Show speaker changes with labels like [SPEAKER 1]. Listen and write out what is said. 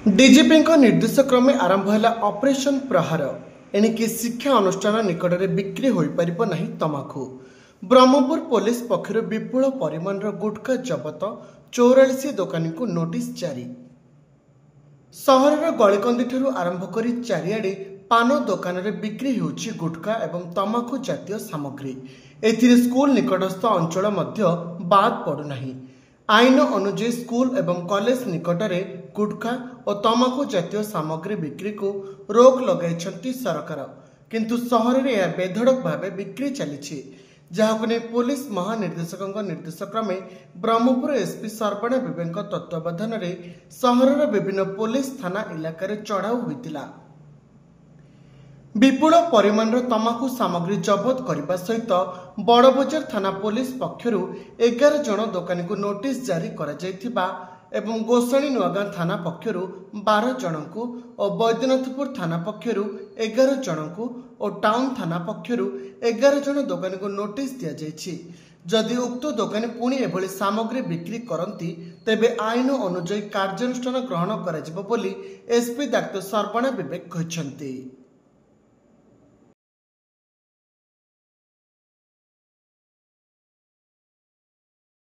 [SPEAKER 1] DGP निर्देश क्रमे आरंभ है ऑपरेशन प्रहार एणिकी शिक्षा अनुष्ठान निकट में बिक्री हो पार ना तमाखु। ब्रह्मपुर पुलिस पक्षर विपुल परिमाण गुटखा जबत 44 दोकानी को नोटिस जारी। सहर गलिकंदी ठारू आरंभ कर चारिआडे पान दोकान में बिक्री होउछि गुटखा एवं तमाखु जातीय सामग्री। एथिरे स्कूल निकटस्थ अंचल मध्य बाद पड़ुनाही। आईन अनुଯାयी स्कूल एवं कॉलेज निकट में गुटखा और तमाखु जातीय सामग्री बिक्री को रोक लगाई सरकार, किंतु सहर में यह बेधड़क भाव बिक्री चली, जहां पुलिस महानिर्देशक निर्देश क्रमे ब्रह्मपुर एसपी सर्वण विवेक तत्वावधान में सहर विभिन्न पुलिस थाना इलाका चढ़ाऊ होता। विपुल परिमाण तमाखु सामग्री जबत करने सहित बड़बजार थाना पुलिस पक्षर 11 जन दोकानी को नोटिस जारी एवं गोसाणी नुआगां थाना पक्षर 12 जन को और बैद्यनाथपुर थाना पक्षर 11 जन को और टाउन थाना पक्षर 11 जन दोकानी को नोटिस दि जाइछि। जदि उक्त दोकानी पुणी एभली सामग्री बिक्री करती तेबे आईन अनुଯାयी कार्यानुष्ठान ग्रहण करा जिवो बोली एसपी डाक्टर सर्वण विवेक कहते।